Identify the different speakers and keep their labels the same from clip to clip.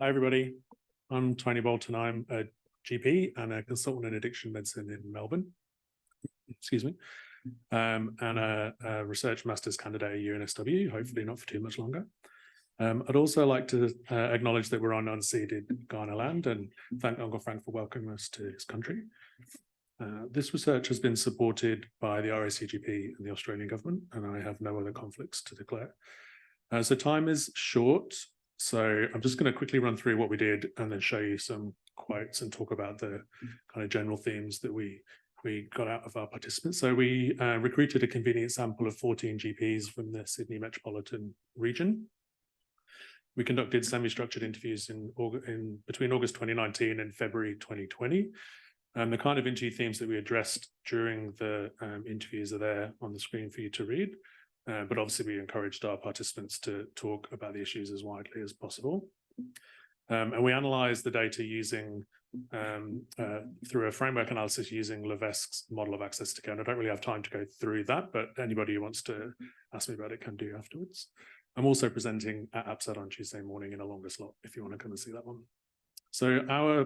Speaker 1: Hi, everybody. I'm Tony Bolton. I'm a GP and a consultant in addiction medicine in Melbourne, excuse me, and a research master's candidate at UNSW, hopefully not for too much longer. I'd also like to acknowledge that we're on unceded Kaurna land and thank Uncle Frank for welcoming us to his country. This research has been supported by the RACGP and the Australian government, and I have no other conflicts to declare. So time is short, so I'm just going to quickly run through what we did and then show you some quotes and talk about the kind of general themes that we got out of our participants. So we recruited a convenient sample of 14 GPs from the Sydney metropolitan region. We conducted semi-structured interviews in between August 2019 and February 2020. The kind of interview themes that we addressed during the interviews are there on the screen for you to read. But obviously we encouraged our participants to talk about the issues as widely as possible. And we analysed the data using through a framework analysis using Levesque's model of access to care. And I don't really have time to go through that, but anybody who wants to ask me about it can do afterwards. I'm also presenting at APSAD on Tuesday morning in a longer slot if you want to come and see that one. So our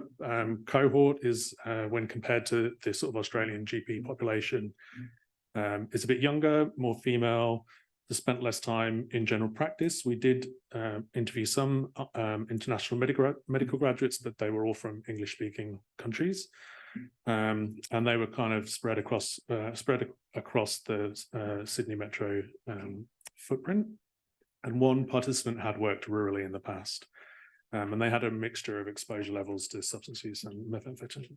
Speaker 1: cohort is, when compared to the sort of Australian GP population, is a bit younger, more female, has spent less time in general practice. We did interview some international medical graduates, but they were all from English-speaking countries. And they were kind of spread across the Sydney Metro footprint. And one participant had worked rurally in the past. And they had a mixture of exposure levels to substance use and methamphetamine.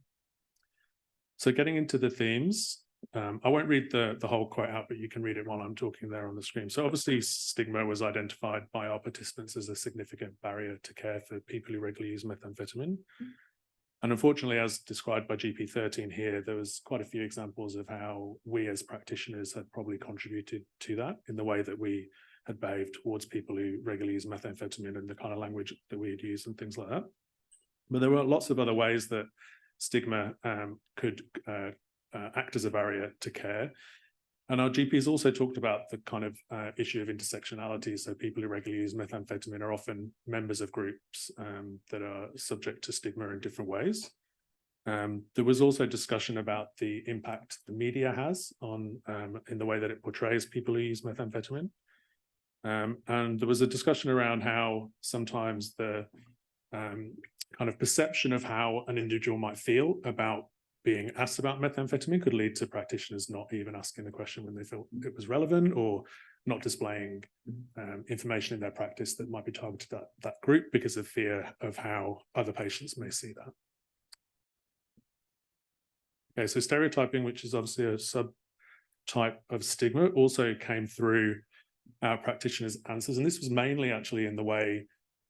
Speaker 1: So getting into the themes, I won't read the whole quote out, but you can read it while I'm talking there on the screen. So obviously stigma was identified by our participants as a significant barrier to care for people who regularly use methamphetamine. And unfortunately, as described by GP 13 here, there was quite a few examples of how we as practitioners had probably contributed to that in the way that we had behaved towards people who regularly use methamphetamine and the kind of language that we had used and things like that. But there were lots of other ways that stigma could act as a barrier to care. And our GPs also talked about the kind of issue of intersectionality. So people who regularly use methamphetamine are often members of groups that are subject to stigma in different ways. There was also discussion about the impact the media has on in the way that it portrays people who use methamphetamine. And there was a discussion around how sometimes the kind of perception of how an individual might feel about being asked about methamphetamine could lead to practitioners not even asking the question when they felt it was relevant, or not displaying information in their practice that might be targeted at that group because of fear of how other patients may see that. Okay, so stereotyping, which is obviously a subtype of stigma, also came through our practitioners' answers. And this was mainly actually in the way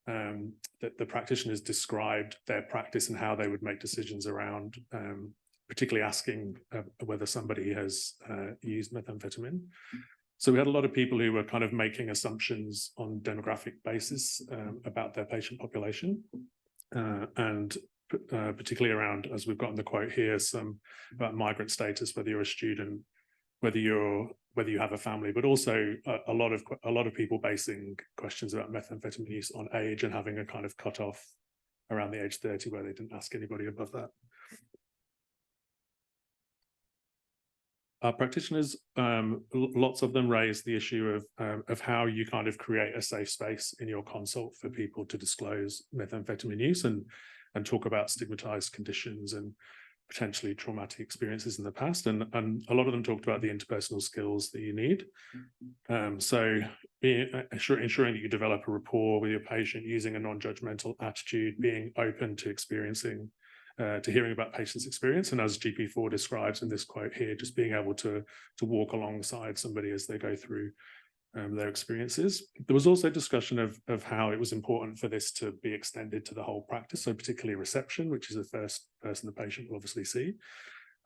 Speaker 1: that the practitioners described their practice and how they would make decisions around particularly asking whether somebody has used methamphetamine. So we had a lot of people who were kind of making assumptions on demographic basis about their patient population, and particularly around, as we've got in the quote here, some about migrant status, whether you're a student, whether you have a family, but also a lot of people basing questions about methamphetamine use on age and having a kind of cutoff around the age 30 where they didn't ask anybody above that. Our practitioners, lots of them raised the issue of how you kind of create a safe space in your consult for people to disclose methamphetamine use and talk about stigmatized conditions and potentially traumatic experiences in the past. And a lot of them talked about the interpersonal skills that you need. So ensuring that you develop a rapport with your patient, using a non-judgmental attitude, being open to experiencing, to hearing about patients' experience. And as GP4 describes in this quote here, just being able to walk alongside somebody as they go through their experiences. There was also discussion of how it was important for this to be extended to the whole practice, so particularly reception, which is the first person the patient will obviously see,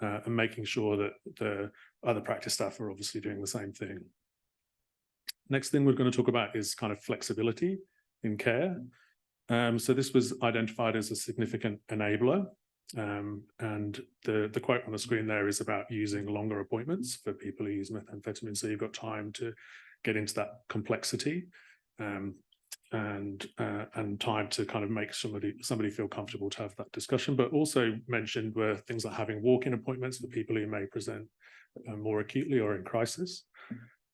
Speaker 1: and making sure that the other practice staff are obviously doing the same thing. Next thing we're going to talk about is kind of flexibility in care. So this was identified as a significant enabler. And the quote on the screen there is about using longer appointments for people who use methamphetamine. So you've got time to get into that complexity. time to kind of make somebody feel comfortable to have that discussion. But also mentioned were things like having walk-in appointments for people who may present more acutely or in crisis,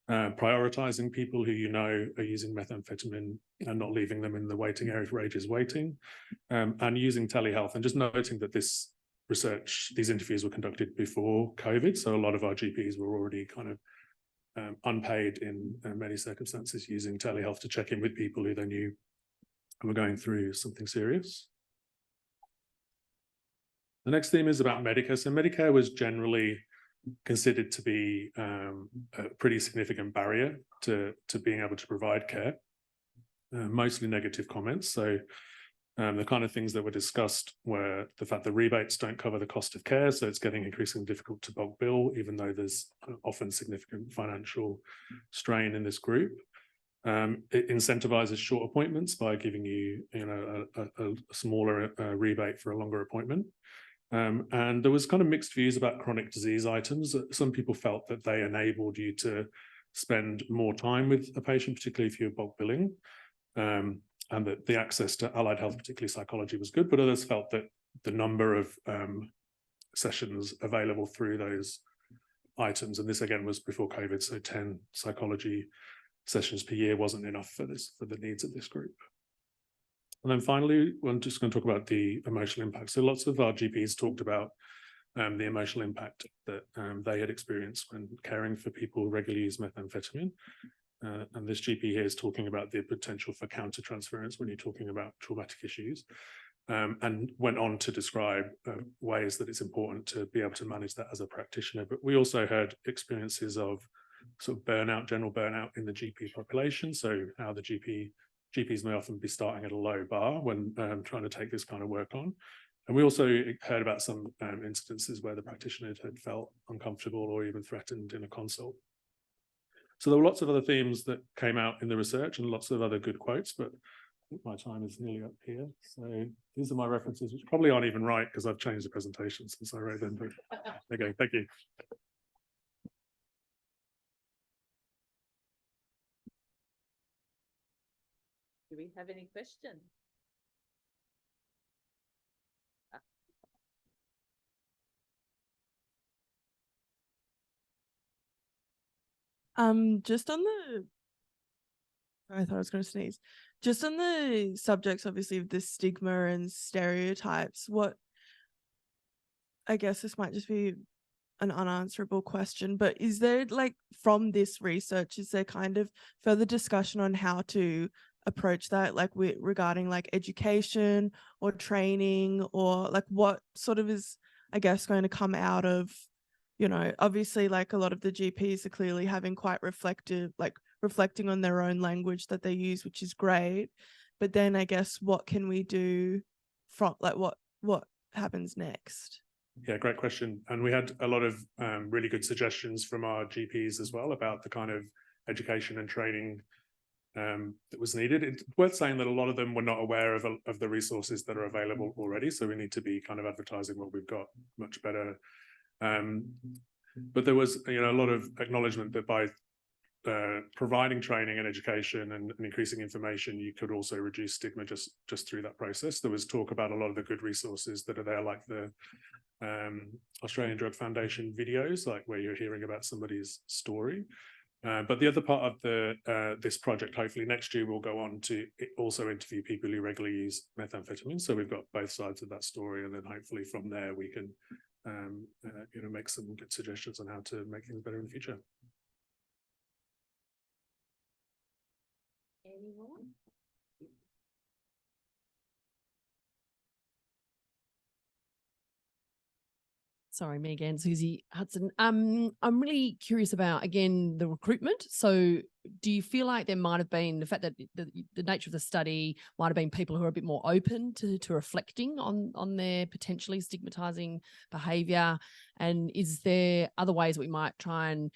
Speaker 1: prioritizing people who you know are using methamphetamine and not leaving them in the waiting area for ages waiting, and using telehealth. And just noting that these interviews were conducted before COVID, so a lot of our GPs were already kind of unpaid in many circumstances, using telehealth to check in with people who they knew were going through something serious. The next theme is about Medicare. So Medicare was generally considered to be a pretty significant barrier to being able to provide care, mostly negative comments. So the kind of things that were discussed were the fact that rebates don't cover the cost of care, so it's getting increasingly difficult to bulk bill, even though there's often significant financial strain in this group. It incentivizes short appointments by giving you, a smaller rebate for a longer appointment. And there was kind of mixed views about chronic disease items. Some people felt that they enabled you to spend more time with a patient, particularly if you're bulk billing, and that the access to allied health, particularly psychology, was good. But others felt that the number of sessions available through those items, and this again was before COVID, so 10 psychology sessions per year wasn't enough for the needs of this group. And then finally, I'm just going to talk about the emotional impact. So lots of our GPs talked about the emotional impact that they had experienced when caring for people who regularly use methamphetamine. And this GP here is talking about the potential for countertransference when you're talking about traumatic issues, and went on to describe ways that it's important to be able to manage that as a practitioner. But we also heard experiences of sort of burnout, general burnout in the GP population. So how the GPs may often be starting at a low bar when trying to take this kind of work on. And we also heard about some instances where the practitioner had felt uncomfortable or even threatened in a consult. So there were lots of other themes that came out in the research and lots of other good quotes, but I think my time is nearly up here. So these are my references, which probably aren't even right because I've changed the presentation since I wrote them. But okay, thank you.
Speaker 2: Do we have any questions?
Speaker 3: Just on the, I thought I was going to sneeze. Just on the subjects, obviously, of the stigma and stereotypes, I guess this might just be an unanswerable question, but is there, like, from this research, is there kind of further discussion on how to approach that, like regarding like education or training, or like what sort of is, I guess, going to come out of, obviously, like, a lot of the GPs are clearly having quite reflecting on their own language that they use, which is great. But then I guess what can we do from, like, what happens next?
Speaker 1: Yeah, great question. And we had a lot of really good suggestions from our GPs as well about the kind of education and training that was needed. It's worth saying that a lot of them were not aware of the resources that are available already. So we need to be kind of advertising what we've got much better. But there was, a lot of acknowledgement that by providing training and education and increasing information, you could also reduce stigma just through that process. There was talk about a lot of the good resources that are there, like the Australian Drug Foundation videos, like where you're hearing about somebody's story. But the other part of this project, hopefully next year, we'll go on to also interview people who regularly use methamphetamine. So we've got both sides of that story, and then hopefully from there we can make some good suggestions on how to make things better in the future.
Speaker 2: Anyone?
Speaker 4: Sorry, me again, Susie Hudson. I'm really curious about, again, the recruitment. So do you feel like there might have been the fact that the nature of the study might have been people who are a bit more open to reflecting on their potentially stigmatizing behavior? And is there other ways that we might try and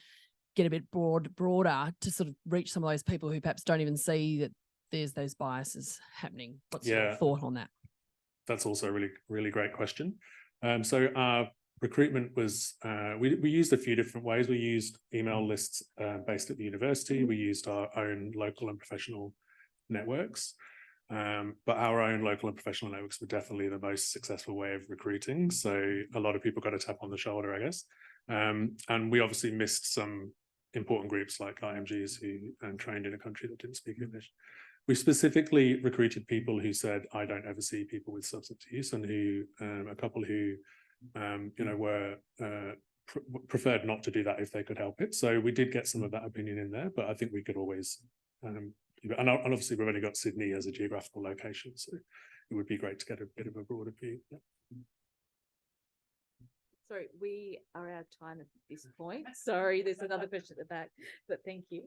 Speaker 4: get a bit broader to sort of reach some of those people who perhaps don't even see that there's those biases happening? What's your thought on that?
Speaker 1: That's also a really, really great question. So our recruitment was, we used a few different ways. We used email lists based at the university. We used our own local and professional networks. But our own local and professional networks were definitely the most successful way of recruiting. So a lot of people got a tap on the shoulder, I guess. And we obviously missed some important groups like IMGs who trained in a country that didn't speak English. We specifically recruited people who said, I don't ever see people with substance use, and who a couple who were preferred not to do that if they could help it. So we did get some of that opinion in there, but I think we could always and obviously we've only got Sydney as a geographical location, so it would be great to get a bit of a broader view. Yeah.
Speaker 2: Sorry, we are out of time at this point. Sorry, there's another question at the back, but thank you.